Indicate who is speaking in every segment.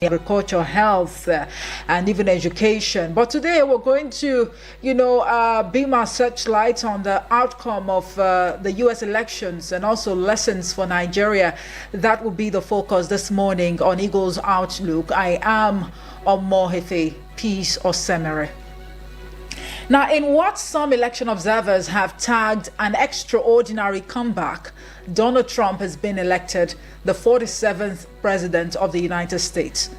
Speaker 1: agriculture, health, and even education. But today we're going to, beam our searchlight on the outcome of the U.S. elections and also lessons for Nigeria. That will be the focus this morning on Eagle's Outlook. I am Omohefe Peace Osemere. Now, in what some election observers have tagged an extraordinary comeback, Donald Trump has been elected the 47th president of the United States.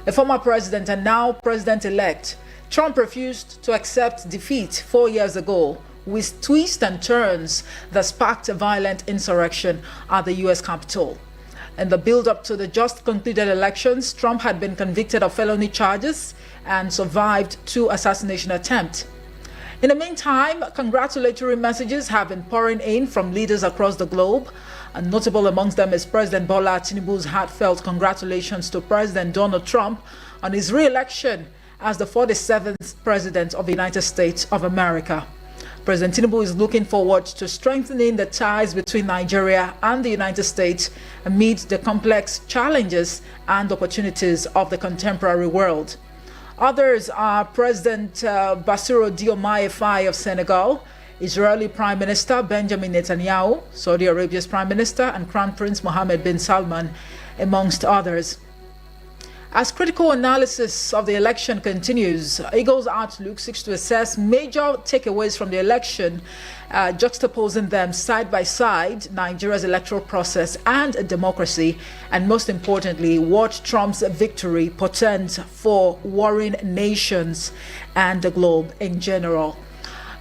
Speaker 1: A former president and now president-elect, Trump refused to accept defeat 4 years ago with twists and turns that sparked a violent insurrection at the U.S. Capitol. In the build-up to the just concluded elections, Trump had been convicted of felony charges and survived 2 assassination attempts. In the meantime, congratulatory messages have been pouring in from leaders across the globe. And notable amongst them is President Bola Tinubu's heartfelt congratulations to President Donald Trump on his re-election as the 47th President of the United States of America. President Tinubu is looking forward to strengthening the ties between Nigeria and the United States amid the complex challenges and opportunities of the contemporary world. Others are President Bassirou Diomaye Faye of Senegal, Israeli Prime Minister Benjamin Netanyahu, Saudi Arabia's Prime Minister, and Crown Prince Mohammed bin Salman, amongst others. As critical analysis of the election continues, Eagle's Outlook seeks to assess major takeaways from the election, juxtaposing them side by side, Nigeria's electoral process and democracy, and most importantly, what Trump's victory portends for warring nations and the globe in general.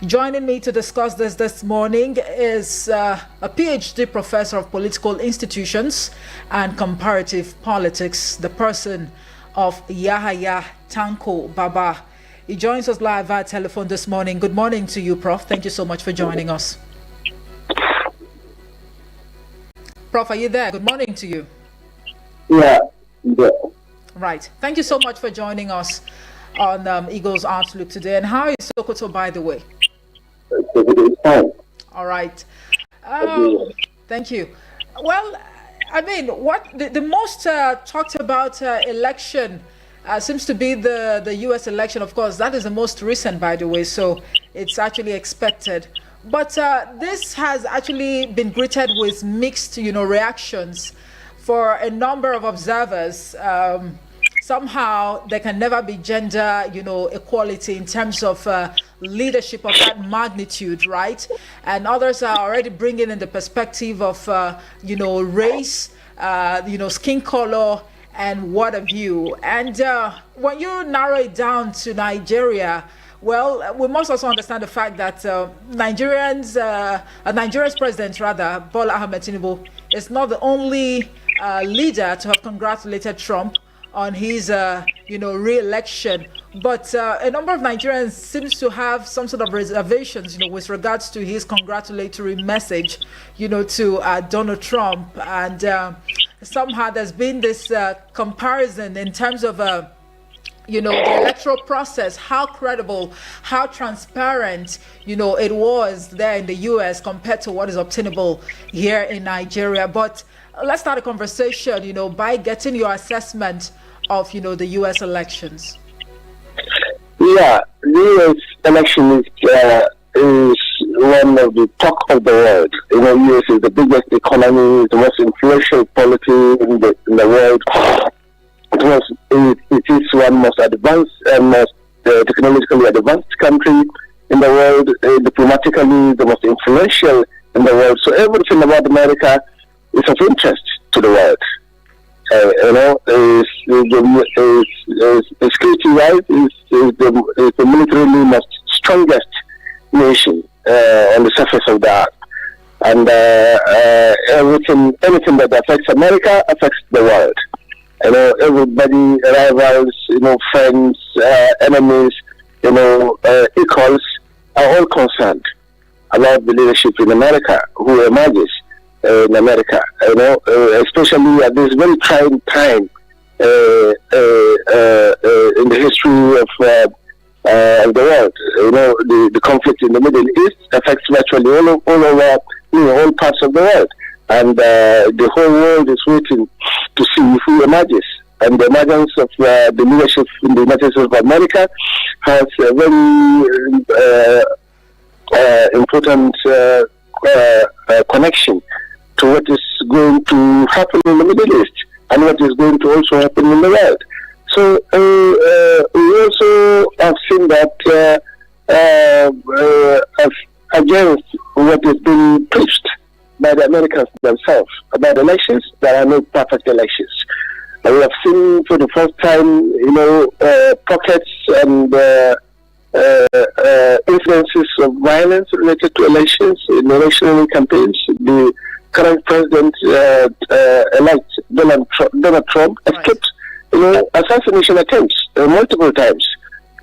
Speaker 1: Joining me to discuss this morning is a PhD professor of political institutions and comparative politics, the person of Yahaya Tanko Baba. He joins us live via telephone this morning. Good morning to you, Prof. Thank you so much for joining us. Prof, are you there? Good morning to you.
Speaker 2: Yeah.
Speaker 1: Right. Thank you so much for joining us on Eagle's Outlook today. And how is Sokoto, by the way? All right. Thank you. Well, I mean, what the most talked about election seems to be the U.S. election. Of course, that is the most recent, by the way, so it's actually expected. But this has actually been greeted with mixed, reactions for a number of observers. Somehow there can never be gender, equality in terms of leadership of that magnitude, right? And others are already bringing in the perspective of, race, skin color, and what have you. And when you narrow it down to Nigeria, well, we must also understand the fact that Nigeria's president, Bola Ahmed Tinubu, is not the only leader to have congratulated Trump on his, re-election. But a number of Nigerians seems to have some sort of reservations, with regards to his congratulatory message, to Donald Trump. And somehow there's been this comparison in terms of, the electoral process, how credible, how transparent, it was there in the U.S. compared to what is obtainable here in Nigeria. But let's start a conversation, by getting your assessment of, the U.S. elections.
Speaker 2: Yeah, the U.S. election is one of the talk of the world. The U.S. is the biggest economy, the most influential polity in the world. It is one most advanced and most technologically advanced country in the world, diplomatically the most influential in the world. So everything about America is of interest to the world. Security-wise, is the militarily most strongest nation on the surface of the earth. And anything that affects America affects the world. Everybody, rivals, friends, enemies, equals are all concerned about the leadership in America, who emerges in America, especially at this very trying time in the history of the world. The conflict in the Middle East affects virtually all over all parts of the world. And the whole world is waiting to see who emerges and the emergence of the leadership in the United States of America has a very important connection to what is going to happen in the Middle East and what is going to also happen in the world. So we also have seen that against what is being preached by the Americans themselves about elections, there are no perfect elections. And we have seen for the first time, pockets and incidences of violence related to elections in election campaigns. The current president-elect Donald Trump escaped, assassination attempts multiple times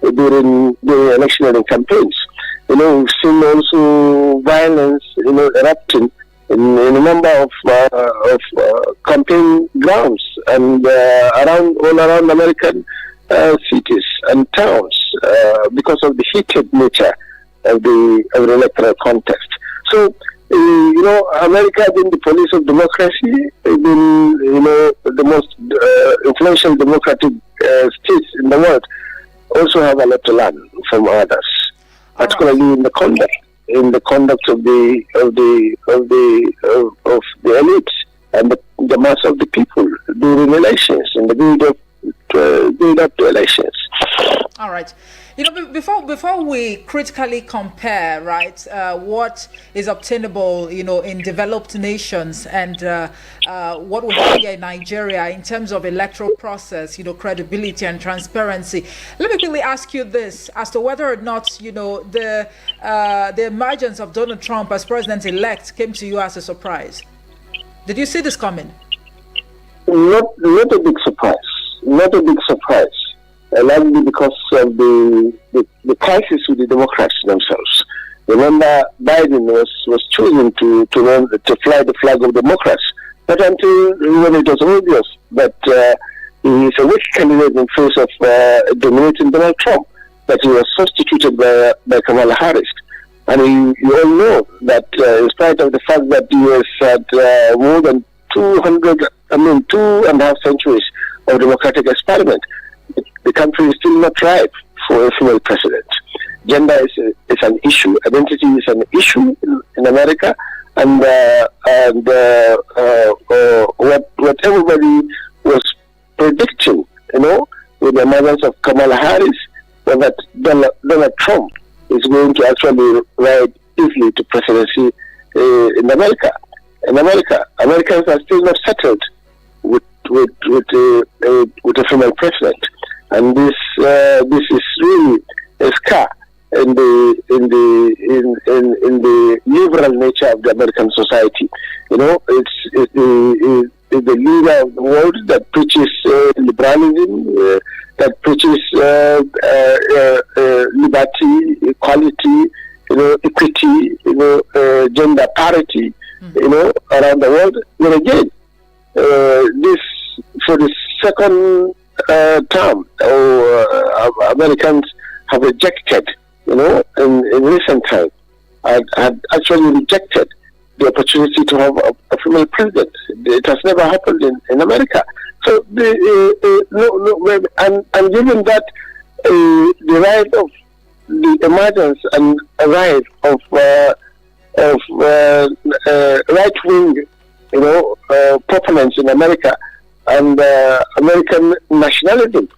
Speaker 2: during the election campaigns. We've seen also violence, erupting in a number of campaign grounds and all around American cities and towns because of the heated nature of the electoral contest. So, America being the police of democracy, being the most influential democratic states in the world, also have a lot to learn from others, particularly in the conduct of the elites and the mass of the people during elections and the build up to elections.
Speaker 1: All right. Before we critically compare, right, what is obtainable, in developed nations and what we have here in Nigeria in terms of electoral process, credibility and transparency, let me quickly ask you this as to whether or not, the emergence of Donald Trump as president-elect came to you as a surprise. Did you see this coming?
Speaker 2: Not a big surprise. Not a big surprise. Largely because of the crisis with the Democrats themselves. Remember, Biden was chosen to fly the flag of Democrats, but until when it was obvious that he is a weak candidate in face of dominating Donald Trump, that he was substituted by Kamala Harris. And you all know that in spite of the fact that the U.S. had more than 2.5 centuries of democratic experiment, the country is still not ripe for a female president. Gender is an issue. Identity is an issue in America, and what everybody was predicting, with the emergence of Kamala Harris, was that Donald Trump is going to actually ride easily to presidency in America. In America, Americans are still not settled with a female president. And this is really a scar in the liberal nature of the American society. It's the leader of the world that preaches liberalism, that preaches liberty, equality, equity, gender parity, around the world. But again, this for the second term, Americans have rejected, in recent time, had actually rejected the opportunity to have a female president. It has never happened in America. So, and given that the rise of the emergence and rise of right-wing, proponents in America, and American nationalism,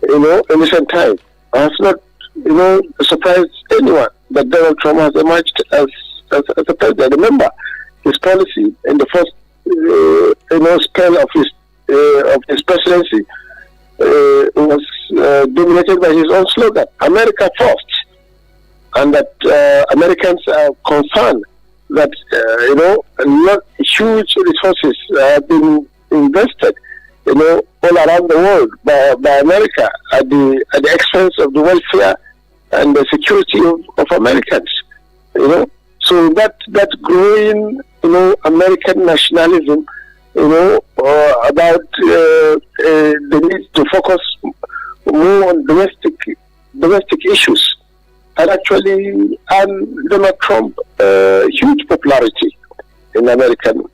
Speaker 2: in recent time, has not, surprised anyone that Donald Trump has emerged as a president. Remember, his policy in the first, spell of his presidency was dominated by his own slogan, "America First," and that Americans are concerned that huge resources have been invested, all around the world by America at the expense of the welfare and the security of Americans. So that growing, American nationalism, about the need to focus more on domestic issues, had actually earned Donald Trump huge popularity in American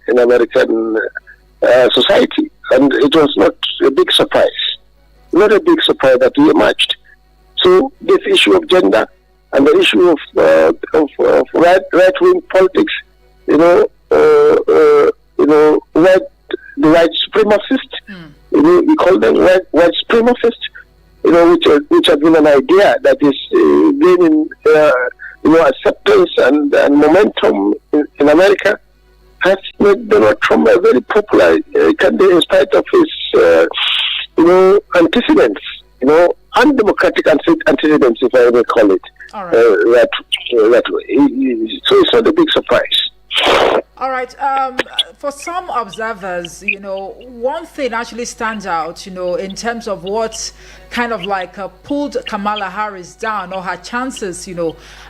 Speaker 2: society. And it was not a big surprise. Not a big surprise that he emerged. So this issue of gender and the issue of right-wing politics, the white supremacists, we call them white supremacists, which have been an idea that is gaining, acceptance and momentum in America, has made Donald Trump a very popular candidate in spite of his, antecedents, undemocratic antecedents, if I may call it.
Speaker 1: All right.
Speaker 2: That way. So it's not a big surprise.
Speaker 1: All right. For some observers, one thing actually stands out, in terms of what kind of like pulled Kamala Harris down, or her chances,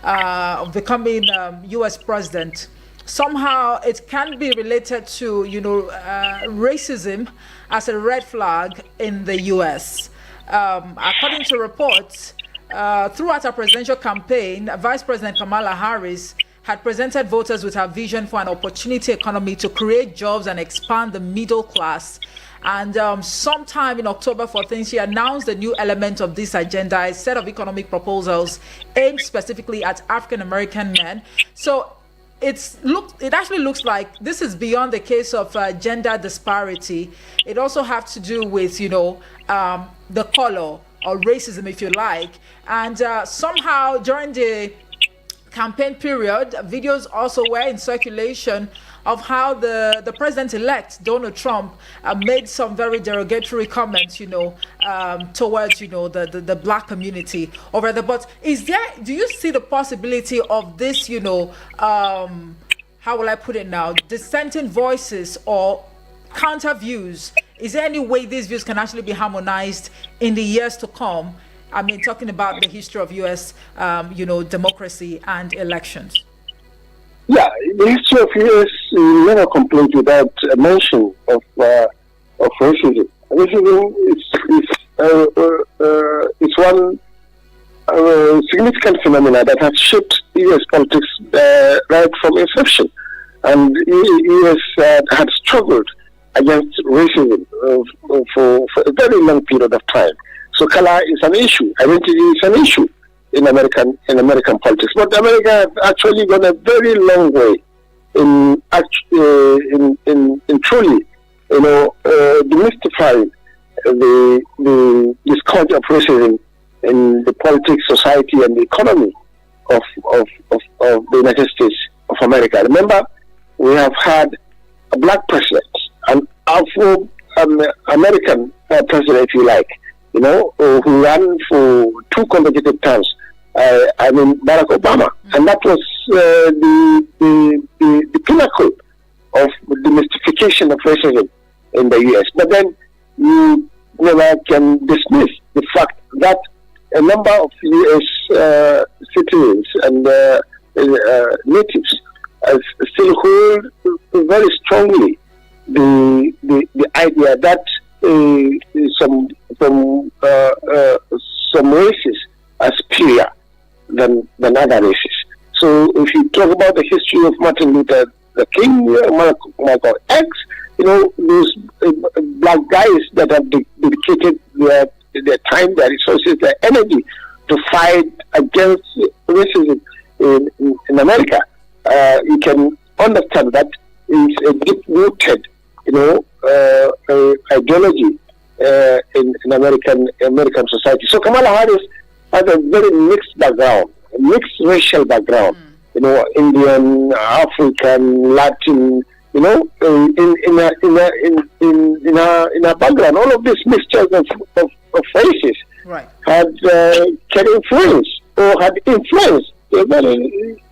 Speaker 1: of becoming U.S. president. Somehow it can be related to, racism as a red flag in the U.S. According to reports, throughout her presidential campaign, Vice President Kamala Harris had presented voters with her vision for an opportunity economy to create jobs and expand the middle class. And sometime in October 14th, she announced a new element of this agenda, a set of economic proposals aimed specifically at African-American men. So it actually looks like this is beyond the case of gender disparity. It also has to do with, the color or racism, if you like. And somehow during the campaign period, videos also were in circulation of how the president-elect Donald Trump made some very derogatory comments, towards the black community over there. But do you see the possibility of this, how will I put it now, dissenting voices or counter views? Is there any way these views can actually be harmonized in the years to come? I mean, talking about the history of U.S., democracy and elections.
Speaker 2: Yeah, the history of U.S. is never complete without a mention of racism. Racism is one significant phenomena that has shaped U.S. politics right from inception. And U.S. had struggled against racism for a very long period of time. So color is an issue, identity is an issue in American politics. But America has actually gone a very long way in truly, demystifying the scourge of racism in the politics, society, and the economy of the United States of America. Remember, we have had a black president, an Afro-American president, if you like, who ran for 2 consecutive terms. Barack Obama, and that was the pinnacle of the demystification of racism in the U.S. But then you never can dismiss the fact that a number of U.S. citizens and natives still hold very strongly the idea that some races are superior than other races. So if you talk about the history of Martin Luther King, Malcolm X, those black guys that have dedicated their time, their resources, their energy to fight against racism in America, you can understand that it's a deep-rooted, ideology in American society. So Kamala Harris has a very mixed background, a mixed racial background. Indian, African, Latin. In her background, all of these mixtures of races had can influence or had influenced, even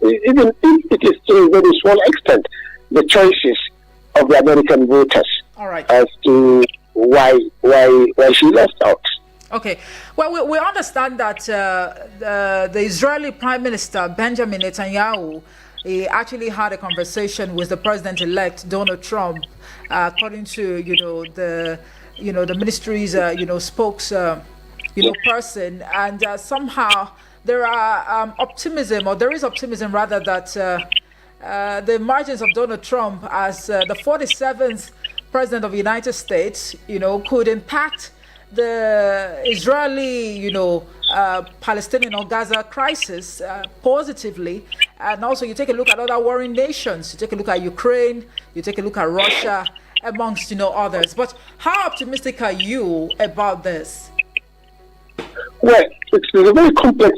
Speaker 2: if it is to a very small extent, the choices of the American voters as to why she lost out.
Speaker 1: Okay. Well, we understand that the Israeli Prime Minister Benjamin Netanyahu, he actually had a conversation with the president-elect Donald Trump, according to the ministry's spokes person, and somehow there is optimism rather that the emergence of Donald Trump as the 47th President of the United States, could impact the Israeli, Palestinian or Gaza crisis positively. And also you take a look at other warring nations. You take a look at Ukraine, you take a look at Russia, amongst, others. But how optimistic are you about this?
Speaker 2: Well, it's a very complex.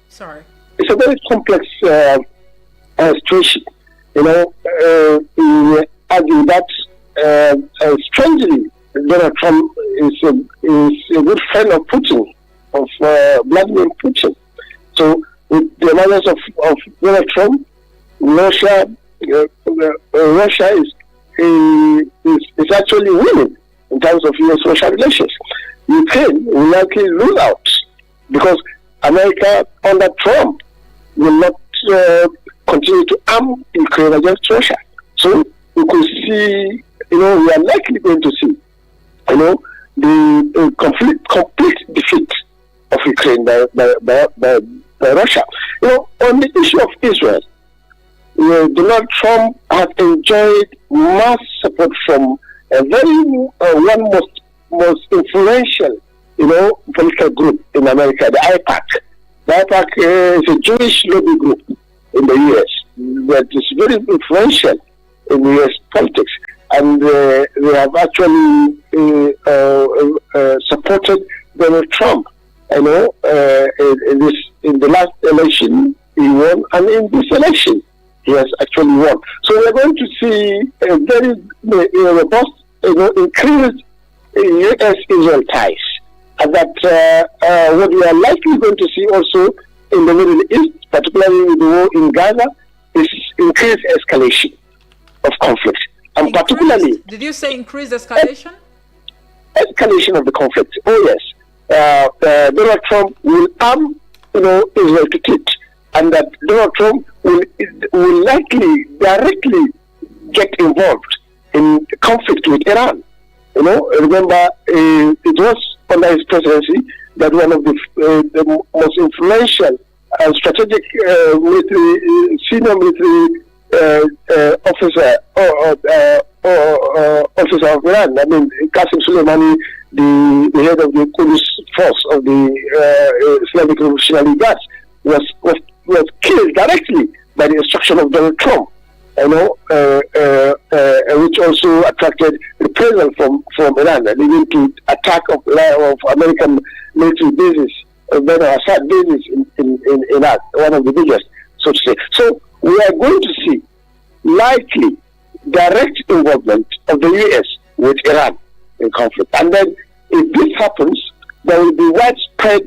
Speaker 1: Sorry.
Speaker 2: It's a very complex situation. We argue that strangely, Donald Trump is a good friend of Putin, of Vladimir Putin. So, with the emergence of Donald Trump, Russia is actually winning in terms of U.S.-Russia relations. Ukraine will likely lose out because America under Trump will not continue to arm Ukraine against Russia. So we could see, we are likely going to see, the complete defeat of Ukraine by Russia. On the issue of Israel, Donald Trump has enjoyed mass support from a very one most influential, political group in America, the AIPAC. The AIPAC is a Jewish lobby group in the U.S. that is very influential in U.S. politics, and they have actually supported Donald Trump. In the last election he won, and in this election he has actually won. So we are going to see a very robust, increased U.S.-Israel ties, and that what we are likely going to see also in the Middle East, particularly with the war in Gaza, is increased escalation of conflict, and particularly.
Speaker 1: Did you say increased escalation?
Speaker 2: Escalation of the conflict. Oh yes. Donald Trump will arm, Israel to teeth, and that Donald Trump will likely directly get involved in conflict with Iran. Remember, it was under his presidency that one of the most influential and strategic senior military officer of Iran, Qasem Soleimani, the head of the Quds force of the Islamic Revolutionary Guards, was killed directly by the instruction of Donald Trump, which also attracted reprisal from Iran, leading to attack of American military bases, Assad bases in Iraq, one of the biggest, so to say. So we are going to see likely direct involvement of the U.S. with Iran in conflict, and then if this happens, there will be widespread,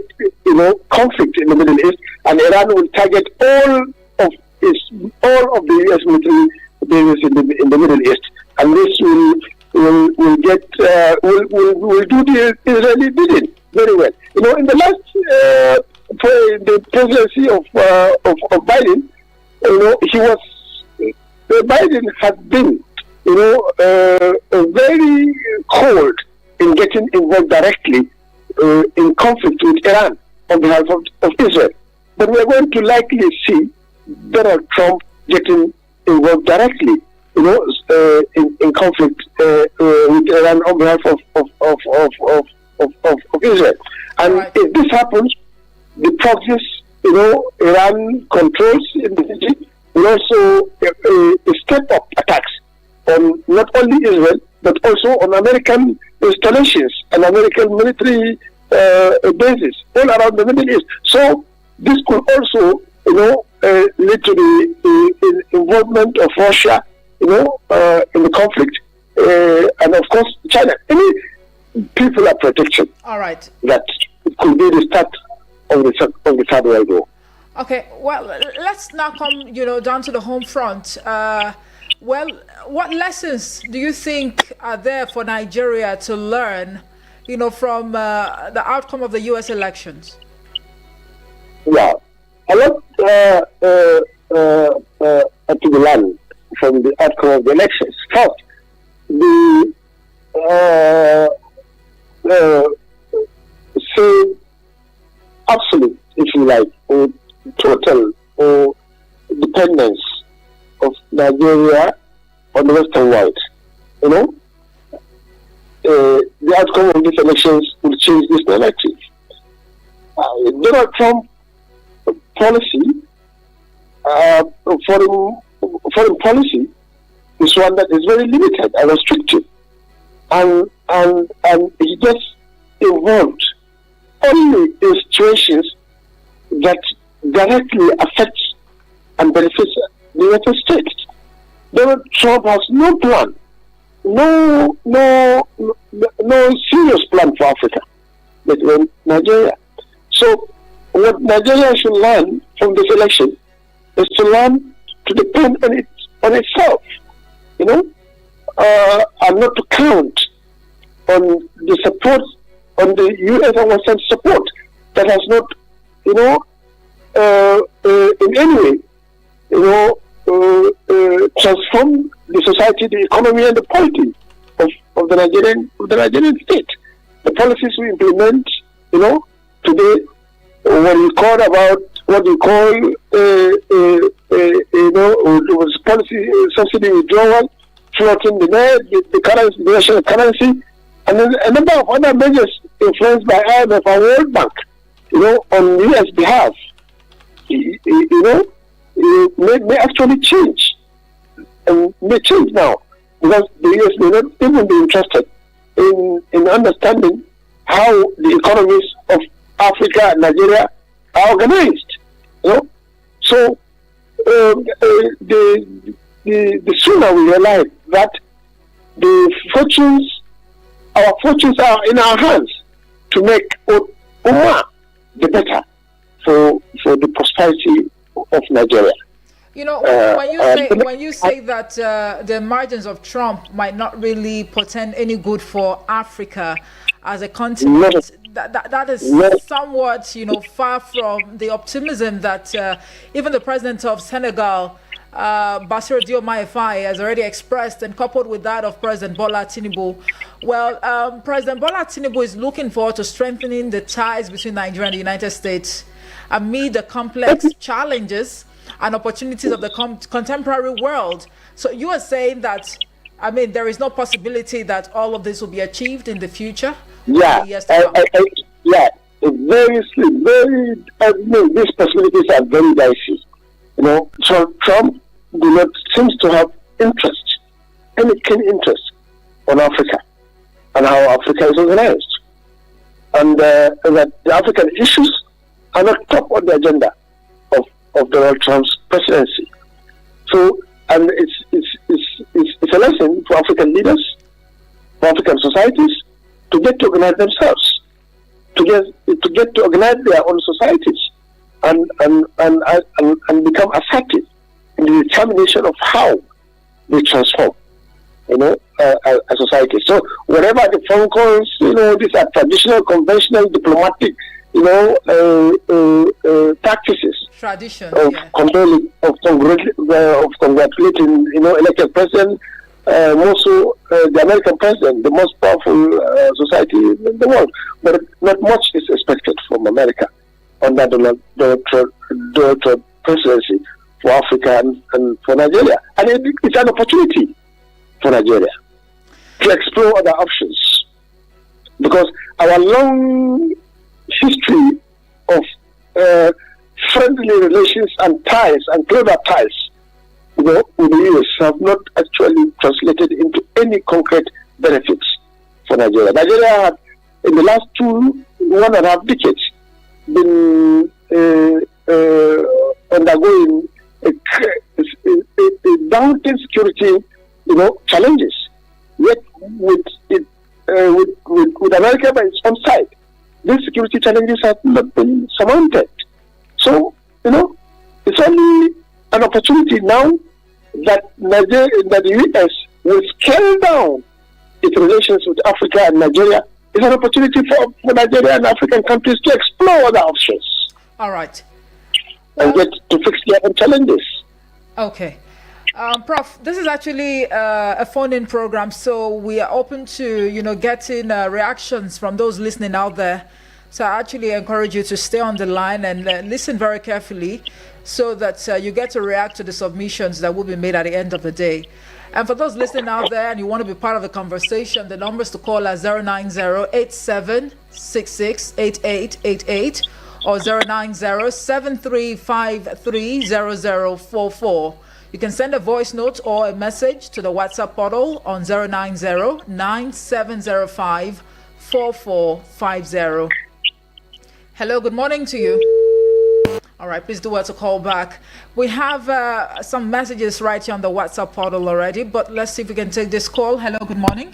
Speaker 2: conflict in the Middle East, and Iran will target all of the U.S. military bases in the Middle East, and this will do the Israeli bidding very well. In the last for the presidency of Biden, Biden had been, very cold in getting involved directly in conflict with Iran on behalf of Israel. But we are going to likely see Donald Trump getting involved directly, in conflict with Iran on behalf of Israel. And right. If this happens, the proxies, Iran controls in the region will also step up attacks on not only Israel, but also on American installations and American military bases all around the Middle East. So this could also, lead to the involvement of Russia, in the conflict, and of course China. People are predicting.
Speaker 1: All right.
Speaker 2: That it could be the start of the Third World War.
Speaker 1: Okay. Well, let's now come, down to the home front. Well, what lessons do you think are there for Nigeria to learn, from the outcome of the U.S. elections?
Speaker 2: Yeah, a lot to be learned from the outcome of the elections. First, say absolute, if you like, or total or dependence of Nigeria on the Western world. you know, the outcome of these elections will change this narrative. Donald Trump policy, foreign policy, is one that is very limited and restrictive, and he gets involved only in situations that directly affects and benefits the United States. Donald Trump has no plan, no serious plan for Africa, but in Nigeria. So what Nigeria should learn from this election is to learn to depend on itself, you know, and not to count on the support, on the U.S. and Western support that has not, you know, in any way, you know, transform the society, the economy, and the polity of the Nigerian state. The policies we implement, you know, today, when we call about what we call, you know, was policy subsidy withdrawal, floating the net, the currency, the national currency, and then a number of other measures influenced by IMF and World Bank, you know, on U.S. behalf, you know, may actually change, and may change now, because the U.S. may not even be interested in understanding how the economies of Africa and Nigeria are organized, you know. So the sooner we realize that our fortunes are in our hands to make Umma the better for the prosperity of Nigeria.
Speaker 1: You know, when you say that the margins of Trump might not really portend any good for Africa as a continent, that is somewhat, you know, far from the optimism that even the president of Senegal, Bassirou Diomaye Faye, has already expressed, and coupled with that of President Bola Tinubu. Well, President Bola Tinubu is looking forward to strengthening the ties between Nigeria and the United States amid the complex challenges and opportunities of the contemporary world. So you are saying that, I mean, there is no possibility that all of this will be achieved in the future?
Speaker 2: Yeah, these possibilities are very dicey. You know, so Trump seems to have any keen interest on Africa and how Africa is organized, and that the African issues are not top on the agenda of Donald Trump's presidency. So, and it's a lesson for African leaders, for African societies, to get to organize themselves, to get to organize their own societies, and become assertive in the determination of how they transform, you know, a society. So whatever the phone calls, you know, these are traditional, conventional, diplomatic, you know, practices.
Speaker 1: Tradition
Speaker 2: of congratulating, you know, elected president, more so the American president, the most powerful society in the world. But not much is expected from America under Donald Trump presidency for Africa and for Nigeria. And it's an opportunity for Nigeria to explore other options, because our long history of friendly relations and ties and closer ties, you know, with the US have not actually translated into any concrete benefits for Nigeria. Nigeria had, in the last 1.5 decades, been undergoing a daunting security, you know, challenges. Yet with America by its own side, these security challenges have not been surmounted. So, you know, it's only an opportunity now that the U.S. will scale down its relations with Africa and Nigeria. It's an opportunity for Nigeria and African countries to explore other options.
Speaker 1: All right.
Speaker 2: And get to fix their own challenges.
Speaker 1: Okay. Prof, this is actually a phone-in program, so we are open to, you know, getting reactions from those listening out there. So I actually encourage you to stay on the line and listen very carefully so that you get to react to the submissions that will be made at the end of the day. And for those listening out there and you want to be part of the conversation, the numbers to call are 090-8766-8888 or 090-7353-0044. You can send a voice note or a message to the WhatsApp portal on 090-9705-4450. Hello, good morning to you. All right, please do well to call back. We have some messages right here on the WhatsApp portal already, but let's see if we can take this call. Hello, good morning.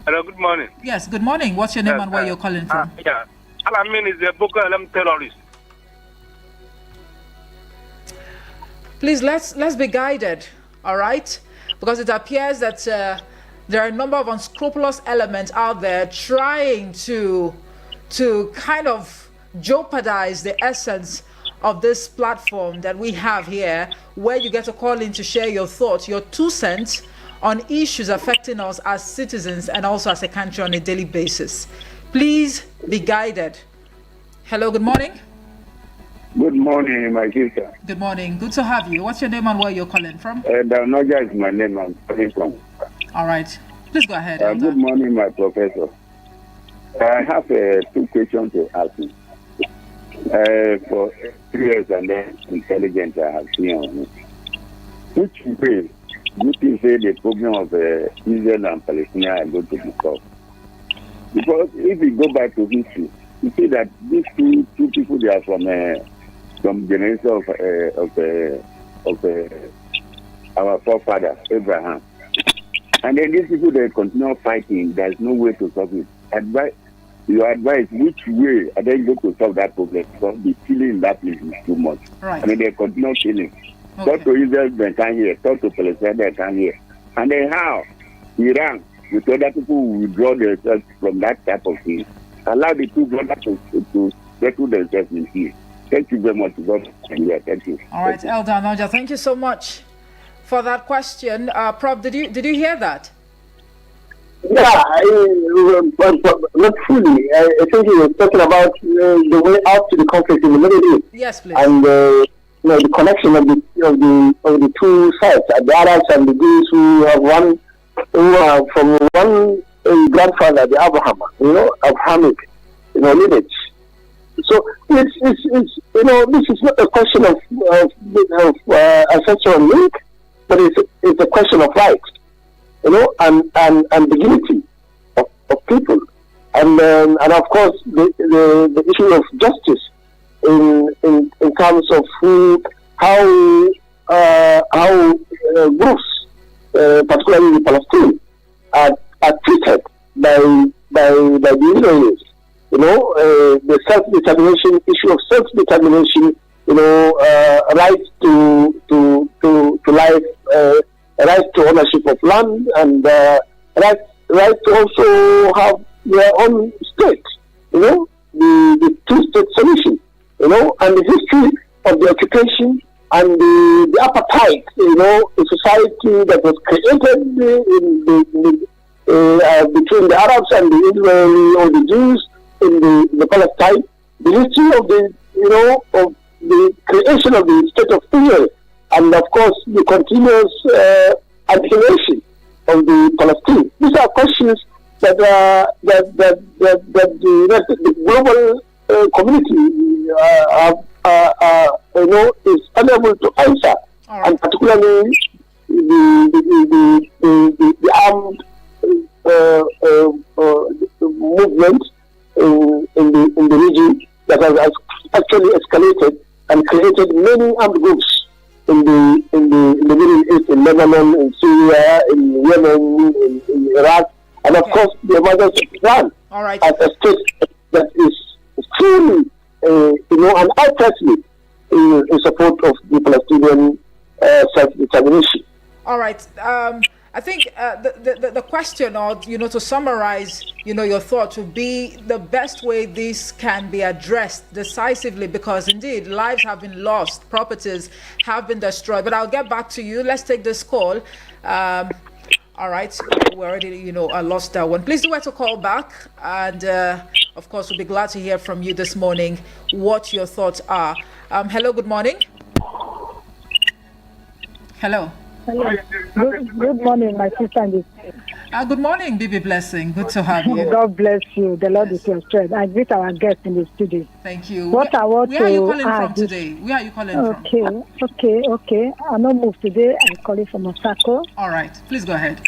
Speaker 3: Hello, good morning.
Speaker 1: Yes, good morning. What's your name and where you're calling from?
Speaker 3: Yeah, Al-Amin is a Boko Haram terrorist.
Speaker 1: Please, let's be guided, all right? Because it appears that there are a number of unscrupulous elements out there trying to kind of jeopardize the essence of this platform that we have here, where you get to call in to share your thoughts, your 2 cents on issues affecting us as citizens and also as a country on a daily basis. Please be guided. Hello, good morning.
Speaker 4: Good morning, my sister.
Speaker 1: Good morning. Good to have you. What's your name and where you're calling from?
Speaker 4: Dalnoja is my name. I'm calling from.
Speaker 1: All right. Please go ahead.
Speaker 4: Good morning, my professor. I have 2 questions to ask you. For 3 years and then intelligence I have seen on it. Which way do you say the problem of Israel and Palestine are going to be solved? Because if we go back to history, you see that these two people, they are from generation of our forefather Abraham, and then these people, they continue fighting. There's no way to solve it. Your advice, which way are they going to solve that problem? Because the killing in that place is too much.
Speaker 1: Right.
Speaker 4: I mean, they continue killing.
Speaker 1: Okay.
Speaker 4: Talk to Israel, they can't hear. Talk to Palestine, they can't hear. And then how Iran, with other people who withdraw themselves from that type of thing, allow the 2 brothers to settle themselves in peace. Thank you very much. God, yeah, thank you.
Speaker 1: All right, Elder Dalnoja, thank you so much for that question. Prof, did you hear that?
Speaker 2: Yeah, not fully. I think he was talking about the way out to the conflict in the Middle East.
Speaker 1: Yes, please.
Speaker 2: And the connection of the 2 sides, the Arabs and the Jews who are from one grandfather, the Abraham, Abrahamic, lineage. So it's this is not a question of ancestral link, but it's a question of rights. And dignity of people, and of course the issue of justice in terms of how groups, particularly the Palestinians, are treated by the Israelis. The self-determination issue of self-determination. Right to life. Right to ownership of land, and right to also have their own state, the 2-state solution, and the history of the occupation and the appetite, the society that was created between the Arabs and the Israeli or the Jews in the Palestine, the history of of the creation of the state of Israel. And of course, the continuous annihilation of the Palestinians. These are questions that the global community is unable to answer,
Speaker 1: right.
Speaker 2: And particularly the armed movement in the region that has actually escalated and created many armed groups in the Middle East, in Lebanon, in Syria, in Yemen, in Iraq, and of course the emergence of Iran.
Speaker 1: All right.
Speaker 2: As a state that is truly, and outrightly in support of the Palestinian self-determination.
Speaker 1: All right. I think the question, or to summarize, your thoughts would be the best way this can be addressed decisively, because indeed lives have been lost, properties have been destroyed. But I'll get back to you. Let's take this call. All right, we already lost that one. Please do want to call back, and of course we'll be glad to hear from you this morning what your thoughts are. Hello, good morning. Hello.
Speaker 5: Hello. Good morning, my sister.
Speaker 1: Good morning, Bibi Blessing. Good to have you.
Speaker 5: God bless you. The Lord is your strength. I greet our guests in the studio.
Speaker 1: Thank you.
Speaker 5: Where
Speaker 1: are you calling from today? Where are you calling from?
Speaker 5: Okay. I'm not moved today. I'm calling from Osako.
Speaker 1: All right. Please go ahead.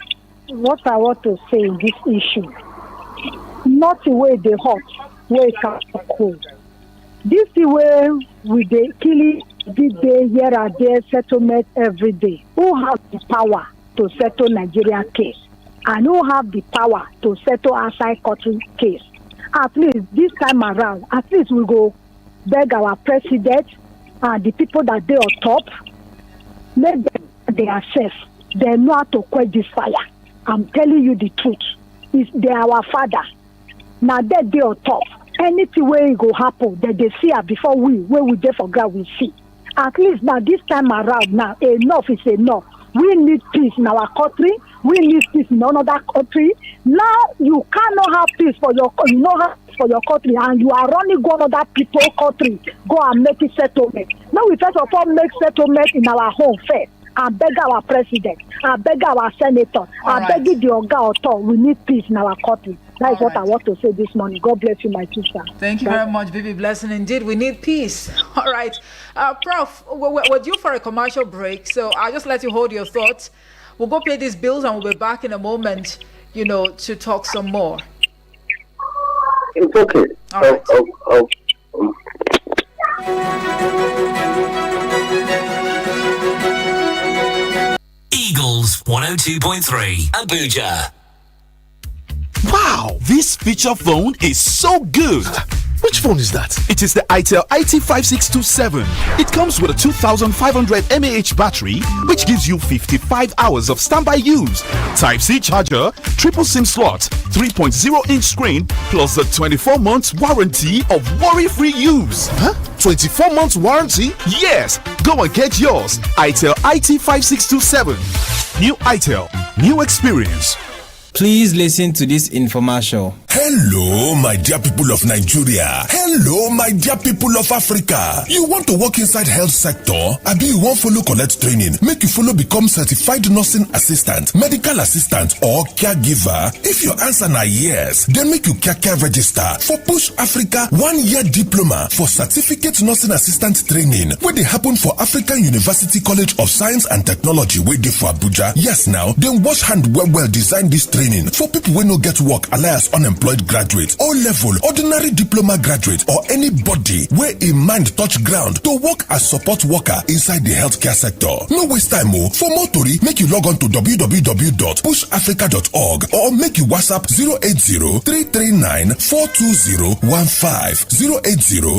Speaker 5: What I want to say in this issue, not the way they hot, where it can cool. This the way we dey killing the day here and there settlement every day. Who has the power to settle Nigeria case? And who have the power to settle outside country case? At least this time around, at least we go beg our president and the people that they on top, let them they assess. They know how to quench this fire. I'm telling you the truth. They are our father. Now that they on top. Anything where it go happen, that they see it before where we there for God we see. At least now this time around now, enough is enough. We need peace in our country. We need peace in another country. Now you cannot have peace for your country, and you are running go another people's country. Go and make it settlement. Now we first of all make settlement in our home first. I beg our president. I beg our senator. I beg the Oga Oto. We need peace in our country. That is what I want to say this morning. God bless you, my sister.
Speaker 1: Thank you very much, Bibi Blessing. Indeed, we need peace. All right. Prof, we're due for a commercial break, so I'll just let you hold your thoughts. We'll go pay these bills and we'll be back in a moment, to talk some more.
Speaker 2: It's okay.
Speaker 1: All right.
Speaker 6: Eagles 102.3 Abuja.
Speaker 7: Wow, this feature phone is so good.
Speaker 8: Which phone is that?
Speaker 7: It is the itel IT5627. It comes with a 2500 mAh battery, which gives you 55 hours of standby use. Type-C charger, triple SIM slot, 3.0-inch screen, plus the 24 months warranty of worry-free use.
Speaker 8: Huh? 24 months warranty?
Speaker 7: Yes, go and get yours. itel IT5627. New itel, new experience.
Speaker 9: Please listen to this infomercial.
Speaker 8: Hello, my dear people of Nigeria. Hello, my dear people of Africa. You want to work inside health sector? Abi you want follow collect training? Make you follow become certified nursing assistant, medical assistant, or caregiver? If your answer na yes, then make you care register for Push Africa 1-year diploma for certificate nursing assistant training, where they happen for African University College of Science and Technology, where they for Abuja. Yes, now then wash hand well design this training for people wey no get work, alias unemployed graduate, O-level, ordinary diploma graduate, or anybody wey im mind touch ground to work as support worker inside the healthcare sector. No waste time o. For more tori, make you log on to www.pushafrica.org or make you WhatsApp 080-339-42015,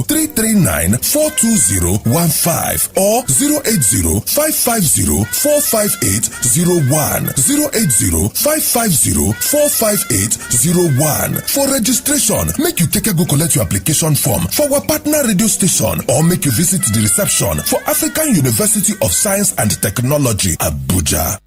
Speaker 8: 080-339-42015, or 080-550-45801, 080-550-45801. For registration, make you take a go collect your application form for our partner radio station, or make you visit the reception for African University of Science and Technology, Abuja.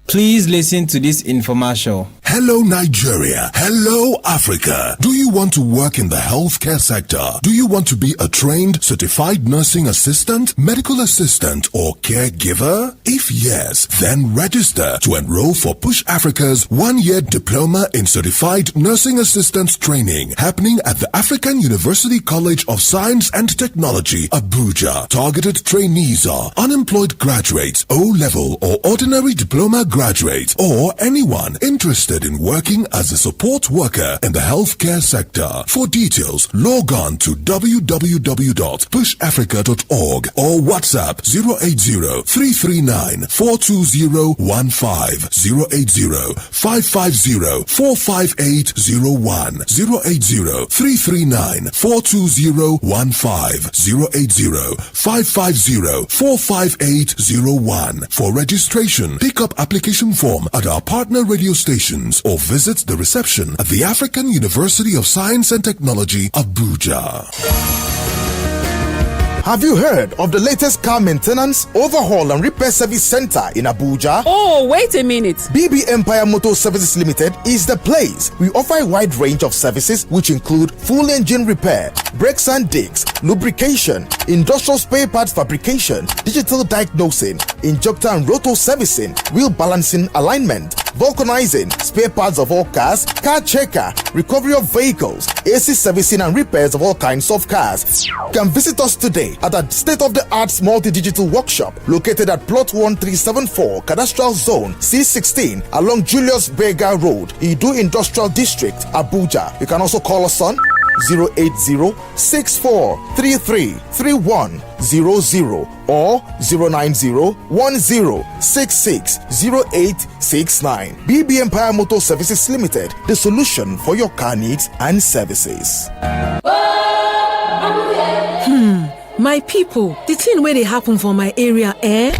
Speaker 9: Please listen to this infomercial.
Speaker 8: Hello Nigeria. Hello Africa. Do you want to work in the healthcare sector? Do you want to be a trained certified nursing assistant, medical assistant, or caregiver? If yes, then register to enroll for Push Africa's 1-year diploma in certified nursing assistant training happening at the African University College of Science and Technology, Abuja. Targeted trainees are unemployed graduates, O-level or ordinary diploma graduates, or anyone interested in working as a support worker in the healthcare sector. For details, log on to www.pushafrica.org or WhatsApp 080-339-42015, 080-550-45801, 080-339-42015, 080-550-45801. For registration, pick up application form at our partner radio stations or visit the reception at the African University of Science and Technology, Abuja.
Speaker 10: Have you heard of the latest car maintenance, overhaul and repair service center in Abuja?
Speaker 11: Oh, wait a minute.
Speaker 10: BB Empire Motor Services Limited is the place. We offer a wide range of services which include full engine repair, brakes and discs, lubrication, industrial spare parts fabrication, digital diagnosing, injector and rotor servicing, wheel balancing alignment, vulcanizing, spare parts of all cars, car checker, recovery of vehicles, AC servicing and repairs of all kinds of cars. You can visit us today at a state-of-the-art multi-digital workshop located at plot 1374 Cadastral Zone C16 along Julius Berger Road, Idu Industrial District, Abuja. You can also call us on 080-6433-3100 or 090-1066-0869. BB Empire Motor Services Limited, the solution for your car needs and services.
Speaker 12: My people, the thing where they happen for my area, eh?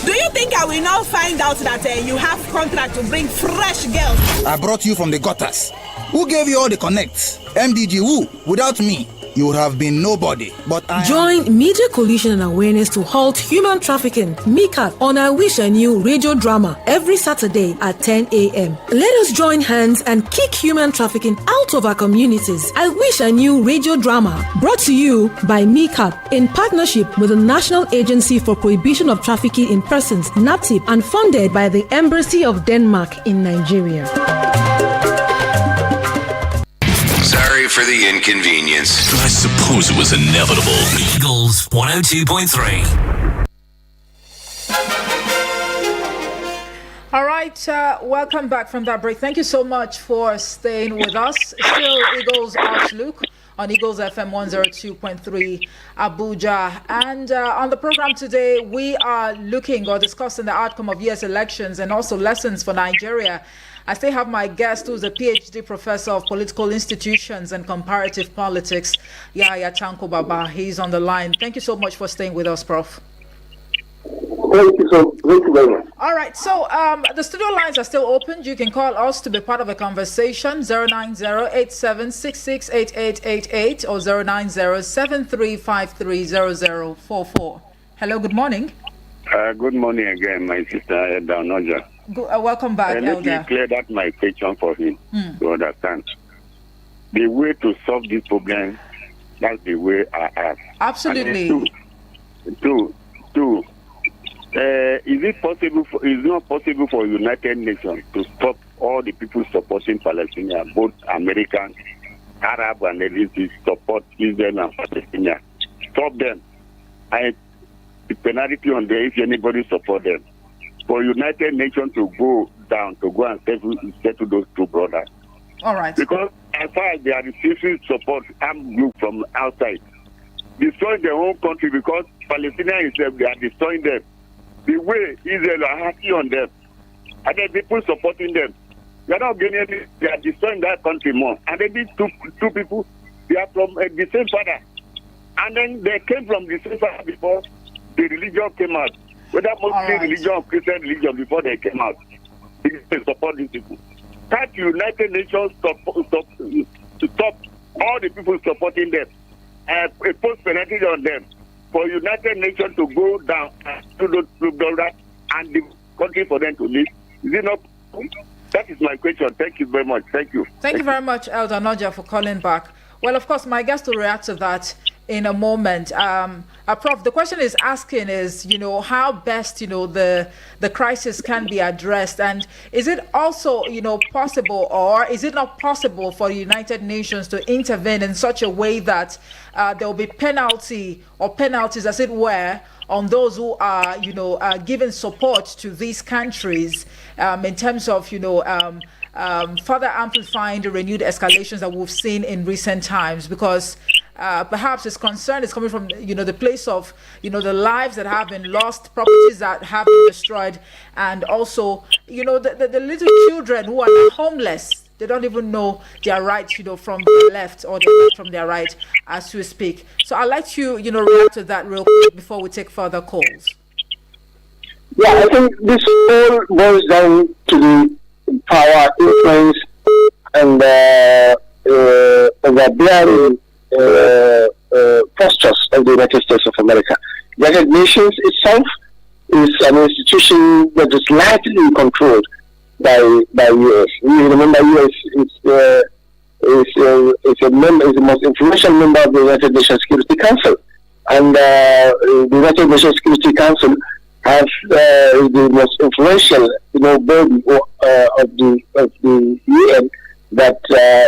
Speaker 13: Do you think I will now find out that you have contract to bring fresh girls?
Speaker 14: I brought you from the gutters. Who gave you all the connects? MDG who? Without me, you would have been nobody. But
Speaker 12: Join Media Coalition and Awareness to Halt Human Trafficking, MICAT, on I Wish I Knew radio drama every Saturday at 10 a.m. Let us join hands and kick human trafficking out of our communities. I Wish I Knew radio drama, brought to you by MICAT in partnership with the National Agency for Prohibition of Trafficking in Persons, NAPTIP, and funded by the Embassy of Denmark in Nigeria.
Speaker 6: Sorry for the inconvenience. I suppose it was inevitable. Eagles 102.3.
Speaker 1: All right, welcome back from that break. Thank you so much for staying with us. Still Eagles Outlook on Eagles FM 102.3 Abuja. And on the program today, we are looking or discussing the outcome of US elections and also lessons for Nigeria. I still have my guest, who's a PhD professor of political institutions and comparative politics, Yahya Tanko Baba. He's on the line. Thank you so much for staying with us, Prof.
Speaker 2: Thank you very much.
Speaker 1: All right, so the studio lines are still open. You can call us to be part of a conversation, 090-8766-8888 or 090-7353-0044. Hello, good morning.
Speaker 4: Good morning again, my sister Elder Onoja.
Speaker 1: Welcome back,
Speaker 4: Elder.
Speaker 1: Elder.
Speaker 4: Let me clear that my question for him to understand. The way to solve this problem, that's the way I ask.
Speaker 1: Absolutely.
Speaker 4: Two. Is it possible? Is not possible for United Nations to stop all the people supporting Palestine, both American, Arab, and elites support Israel and Palestine? Stop them. The penalty on them if anybody support them. For United Nations to go down, to go and settle those two brothers.
Speaker 1: All right.
Speaker 4: Because as far as they are receiving support, armed group from outside, destroying their own country because Palestinians themselves, they are destroying them. The way Israel are happy on them, and then people supporting them, they are not getting any, they are destroying that country more. And then these two people, they are from the same father. And then they came from the same father before the religion came out. Whether Muslim religion or Christian religion before they came out. They support these people. Can't United Nations stop all the people supporting them and impose penalties on them for United Nations to go down to those two brothers and the country for them to live? Is it not? That is my question. Thank you very much. Thank you.
Speaker 1: Thank you very much, Elder Noja, for calling back. Well, of course, my guest will react to that in a moment. Prof, the question is asking is, how best, the crisis can be addressed. And is it also, possible, or is it not possible for the United Nations to intervene in such a way that there will be penalties, as it were, on those who are, giving support to these countries in terms of, further amplifying the renewed escalations that we've seen in recent times? Because perhaps his concern is coming from, the place of, the lives that have been lost, properties that have been destroyed, and also, the little children who are now homeless. They don't even know their right, from their left or their left from their right as we speak. So I'd like to, react to that real quick before we take further calls.
Speaker 2: Yeah, I think this all boils down to the power, influence, and overbearing postures of the United States of America. The United Nations itself is an institution that is largely controlled by US. You remember US is the most influential member of the United Nations Security Council, and the United Nations Security Council has the most influential, body of the UN that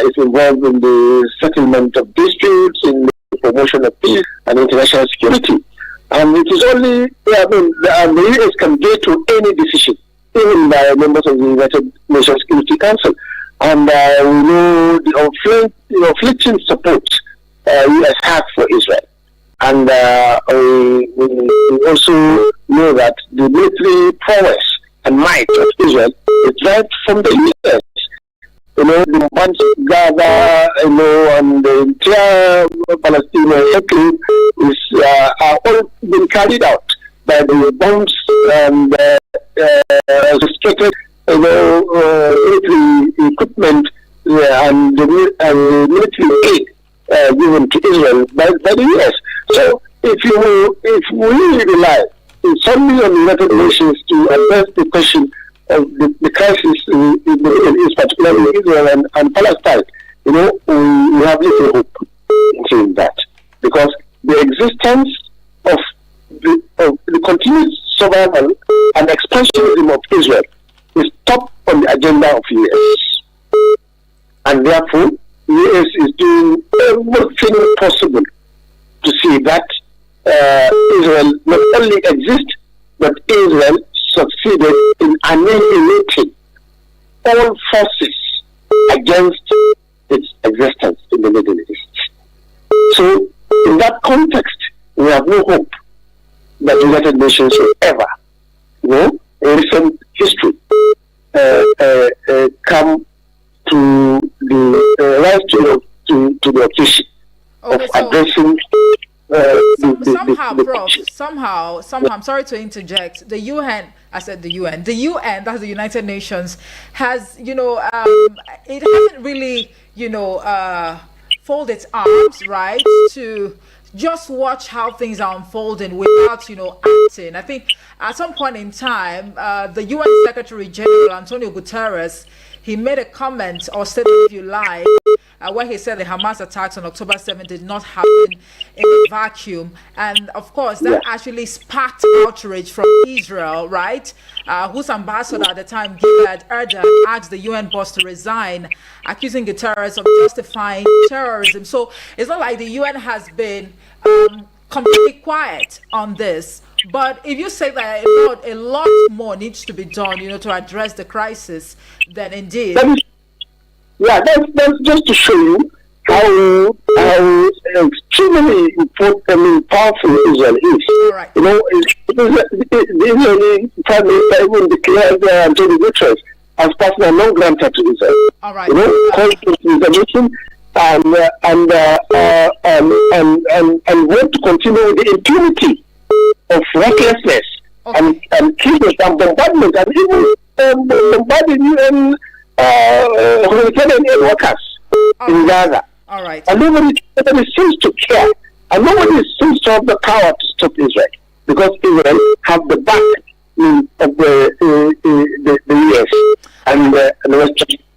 Speaker 2: is involved in the settlement of disputes, in the promotion of peace and international security. And it is only, the US can veto any decision, even by members of the United Nations Security Council. And we know the afflicting support US has for Israel. And we also know that the military prowess and might of Israel is right from the US. The ones Gaza, and the entire Palestinian enclave are all been carried out by the bombs and restricted, military equipment and the military aid given to Israel by the US. So if we rely solely on the United Nations to address the question of the crisis in the Middle East, particularly Israel and Palestine, we have little hope in saying that, because the existence of the continued survival and expansionism of Israel is top on the agenda of the US, and therefore the US is doing everything possible to see that Israel not only exists, but Israel succeeded in annihilating all forces against its existence in the Middle East. So, in that context, we have no hope that the United Nations will ever, in recent history, come to the rise to the occasion of addressing.
Speaker 1: Somehow, I'm sorry to interject. The UN, the UN, that's the United Nations, has, it hasn't really, folded its arms, right, to just watch how things are unfolding without, acting. I think at some point in time, the UN Secretary General Antonio Guterres, he made a comment or statement, if you like, where he said the Hamas attacks on October 7th did not happen in a vacuum. And of course, that actually sparked outrage from Israel, right? Whose ambassador at the time, Gilad Erdan, asked the UN boss to resign, accusing Guterres of justifying terrorism. So it's not like the UN has been completely quiet on this. But if you say that a lot more needs to be done, to address the crisis, then indeed.
Speaker 2: That's just to show you how extremely important, powerful Israel is.
Speaker 1: Right.
Speaker 2: The Israeli Prime Minister even declared Antonio Guterres as persona non grata to Israel.
Speaker 1: All right.
Speaker 2: Called for intervention and want to continue with the impunity of recklessness and killings and bombardment and even bombarding UN humanitarian aid workers in Gaza.
Speaker 1: All right.
Speaker 2: And nobody seems to care, and nobody seems to have the power to stop Israel, because Israel have the back of the US and the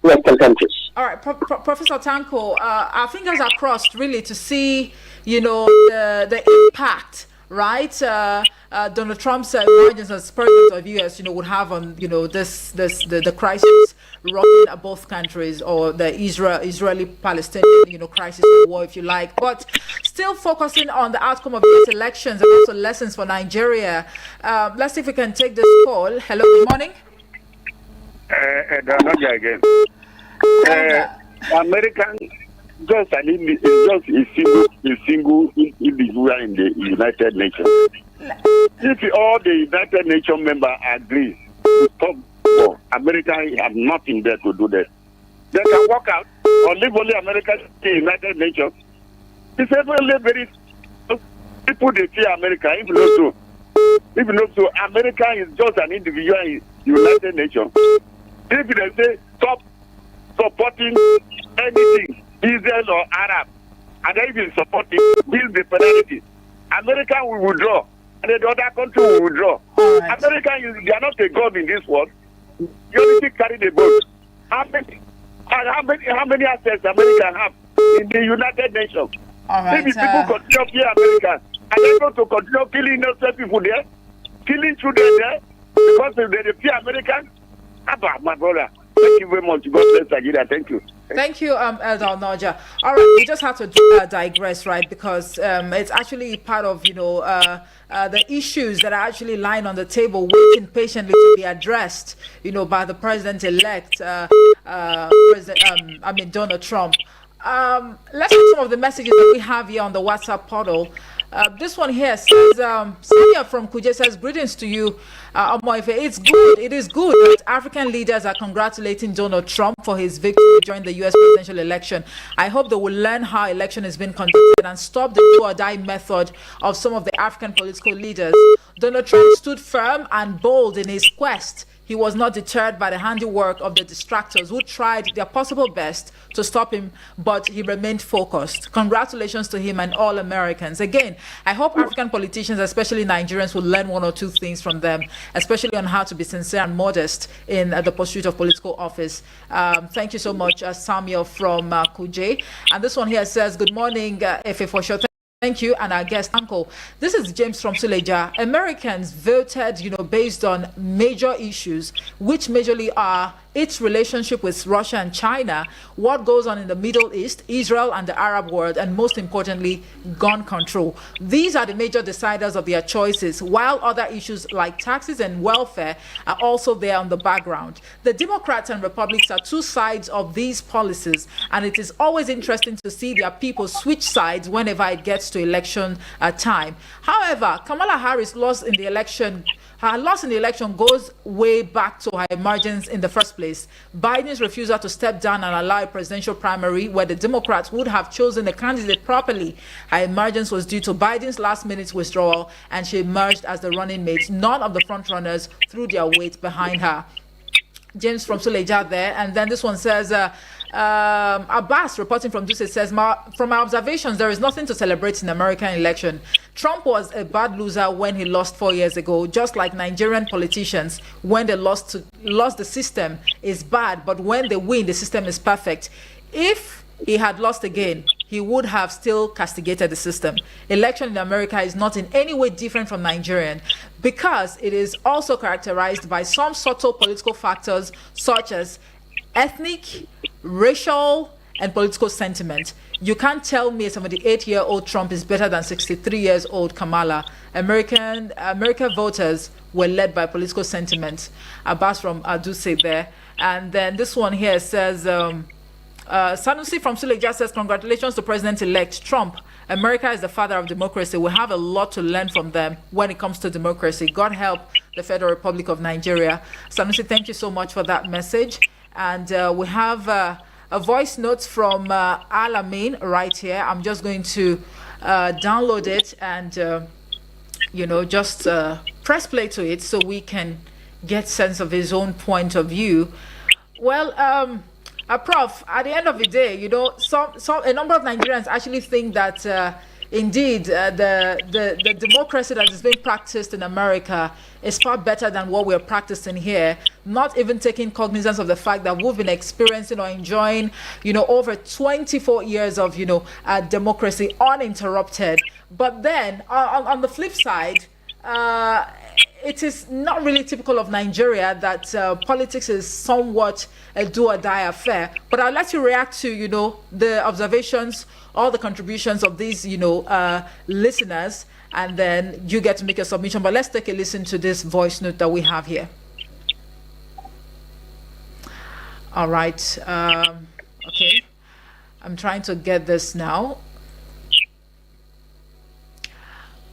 Speaker 2: Western countries.
Speaker 1: All right, Professor Tanko, our fingers are crossed really to see, the impact, right? Donald Trump's emergence as president of US, would have on, the crisis rocking both countries, or the Israeli-Palestinian, crisis or war, if you like. But still focusing on the outcome of US elections and also lessons for Nigeria. Let's see if we can take this call. Hello, good morning.
Speaker 4: Again. American just a single individual in the United Nations. If all the United Nations members agree to stop war, America has nothing there to do that. They can walk out or leave only America in the United Nations. It's only very people they fear America, even though America is just an individual in the United Nations. If they say stop supporting anything, Israel or Arab,
Speaker 3: and then if you support it, build the penalty. America will withdraw, and then the other country will withdraw.
Speaker 1: Right.
Speaker 3: America, you are not a god in this world. You only carry the boat. How many assets America have in the United Nations?
Speaker 1: All right.
Speaker 3: Maybe people continue to fear America, and they're going to continue killing innocent people there, killing children there, because they fear Americans. My brother. Thank you very much. God bless Nigeria. Thank you.
Speaker 1: Thank you, Elder Onoja. All right, we just have to digress, right? Because it's actually part of, the issues that are actually lying on the table, waiting patiently to be addressed, by the president-elect, Donald Trump. Let's see some of the messages that we have here on the WhatsApp portal. This one here says, Sonia from Kuje says, greetings to you, Omoife. It is good that African leaders are congratulating Donald Trump for his victory during the U.S. presidential election. I hope they will learn how election is being conducted and stop the do-or-die method of some of the African political leaders. Donald Trump stood firm and bold in his quest. He was not deterred by the handiwork of the distractors who tried their possible best to stop him, but he remained focused. Congratulations to him and all Americans. Again, I hope African politicians, especially Nigerians, will learn one or two things from them, especially on how to be sincere and modest in the pursuit of political office. Thank you so much, Samuel from Kuje. And this one here says, good morning, Efe for sure. Thank you, and our guest, Uncle. This is James from Suleja. Americans voted, based on major issues, which majorly are its relationship with Russia and China, what goes on in the Middle East, Israel and the Arab world, and most importantly, gun control. These are the major deciders of their choices, while other issues like taxes and welfare are also there on the background. The Democrats and Republicans are two sides of these policies, and it is always interesting to see their people switch sides whenever it gets to election time. However, Kamala Harris lost in the election. Her loss in the election goes way back to her emergence in the first place. Biden's refusal to step down and allow a presidential primary where the Democrats would have chosen a candidate properly. Her emergence was due to Biden's last-minute withdrawal, and she emerged as the running mate. None of the frontrunners threw their weight behind her. James from Suleja there. And then this one says, Abbas reporting from Duse says, from my observations, there is nothing to celebrate in the American election. Trump was a bad loser when he lost 4 years ago, just like Nigerian politicians. When they lost, the system is bad, but when they win, the system is perfect. If he had lost again, he would have still castigated the system. Election in America is not in any way different from Nigerian, because it is also characterized by some subtle political factors such as ethnic, racial, and political sentiment. You can't tell me a 78-year-old Trump is better than 63-year-old Kamala. American voters were led by political sentiment. Abbas from Aduse there. And then this one here says, Sanusi from Suleja says, congratulations to President-elect Trump. America is the father of democracy. We have a lot to learn from them when it comes to democracy. God help the Federal Republic of Nigeria. Sanusi, thank you so much for that message. And we have a voice note from Alamin right here. I'm just going to download it and, just press play to it so we can get sense of his own point of view. Well, Prof, at the end of the day, a number of Nigerians actually think that indeed the democracy that is being practiced in America is far better than what we're practicing here, not even taking cognizance of the fact that we've been experiencing or enjoying, over 24 years of, democracy uninterrupted. But then on the flip side, it is not really typical of Nigeria that politics is somewhat a do-or-die affair. But I'll let you react to, the observations, all the contributions of these, listeners, and then you get to make a submission. But let's take a listen to this voice note that we have here. All right. Okay. I'm trying to get this now.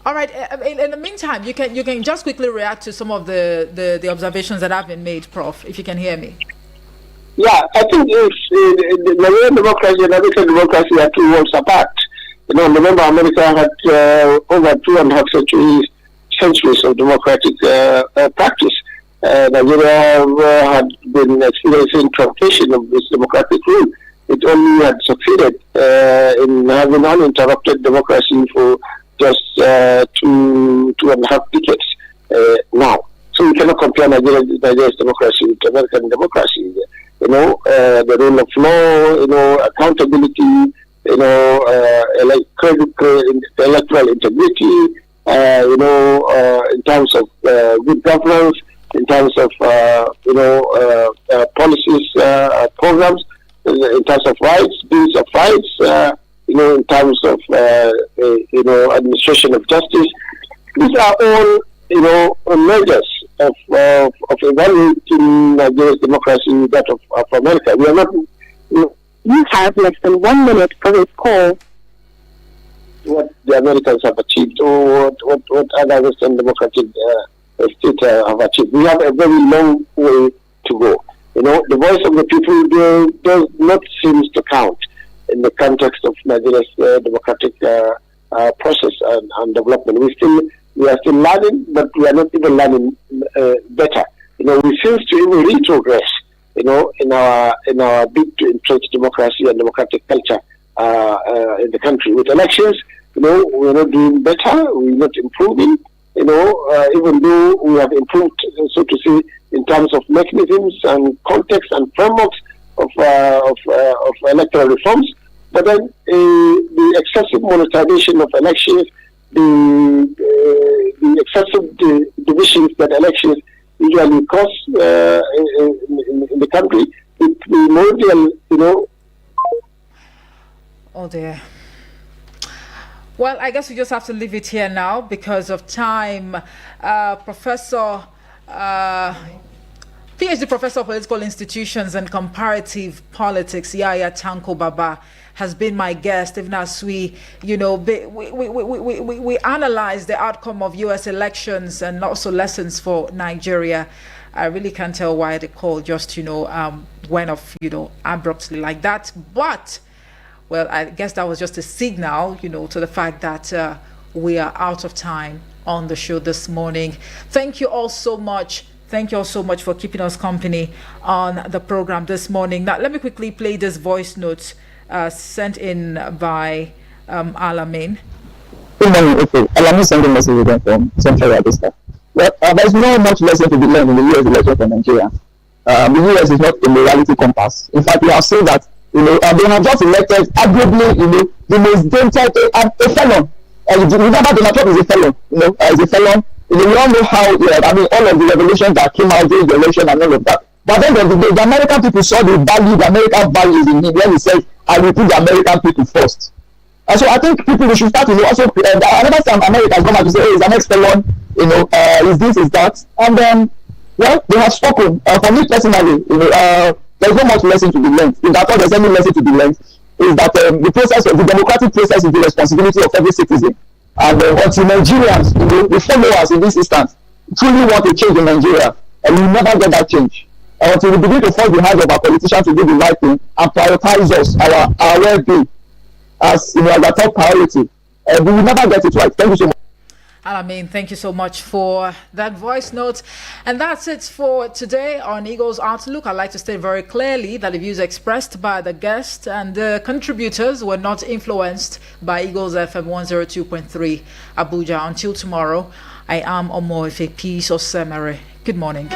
Speaker 1: All right. In the meantime, you can just quickly react to some of the observations that have been made, Prof, if you can hear me.
Speaker 2: Yeah, I think the Nigerian democracy and American democracy are 2 worlds apart. Remember, America had over 2.5 centuries of democratic practice. Nigeria had been experiencing truncation of this democratic rule. it only had succeeded in having uninterrupted democracy for just 2.5 decades now. So we cannot compare Nigeria's democracy with American democracy. The rule of law, accountability, electoral integrity, in terms of good governance, in terms of policies, programs, in terms of rights, bills of rights, in terms of administration of justice. These are all measures of evaluating Nigeria's democracy, that of America. We are not.
Speaker 11: You have less than 1 minute for this call.
Speaker 2: What the Americans have achieved, or what other Western democratic states have achieved. We have a very long way to go. The voice of the people does not seem to count in the context of Nigeria's democratic process and development. We are still learning, but we are not even learning better. We seem to even retrogress, in our bid to entrench democracy and democratic culture in the country. With elections, we're not doing better, we're not improving, even though we have improved, so to say, in terms of mechanisms and context and frameworks of electoral reforms. But then the excessive monetization of elections, the excessive divisions that elections usually cause in the country, the primordial,
Speaker 1: Oh dear. Well, I guess we just have to leave it here now because of time. PhD Professor of Political Institutions and Comparative Politics, Yahya Tanko Baba, has been my guest, even as we analyze the outcome of U.S. elections and also lessons for Nigeria. I really can't tell why the call just, went off, abruptly like that. But, well, I guess that was just a signal, to the fact that we are out of time on the show this morning. Thank you all so much. Thank you all so much for keeping us company on the program this morning. Now, let me quickly play this voice note sent in by Alamin.
Speaker 15: Good morning, okay. Alamin sent a message again from Central Register. Well, there's no much lesson to be learned in the U.S. election for Nigeria. The U.S. is not a morality compass. In fact, we have seen that, they have just elected, arguably, the most dangerous, a felon. Remember, Donald Trump is a felon, as a felon. We all know how, all of the revelations that came out during the election and all of that. But then the American people saw the American values in him when he said, I will put the American people first. And so I think people should start to also, another time America has come out to say, hey, he's an ex-felon, is this, is that. And then, well, they have spoken. For me personally, there's no much lesson to be learned. If at all there's any lesson to be learned, is that the process of the democratic process is the responsibility of every citizen. And until Nigerians, the followers in this instance, truly want a change in Nigeria, and we will never get that change. Until we begin to force the hands of our politicians to do the right thing and prioritize us, our well-being, as our top priority, we will never get it right. Thank you so much.
Speaker 1: Alamin, thank you so much for that voice note. And that's it for today on Eagles Outlook. I'd like to state very clearly that the views expressed by the guest and the contributors were not influenced by Eagles FM 102.3 Abuja. Until tomorrow, I am Omoife Peace Osemere. Good morning.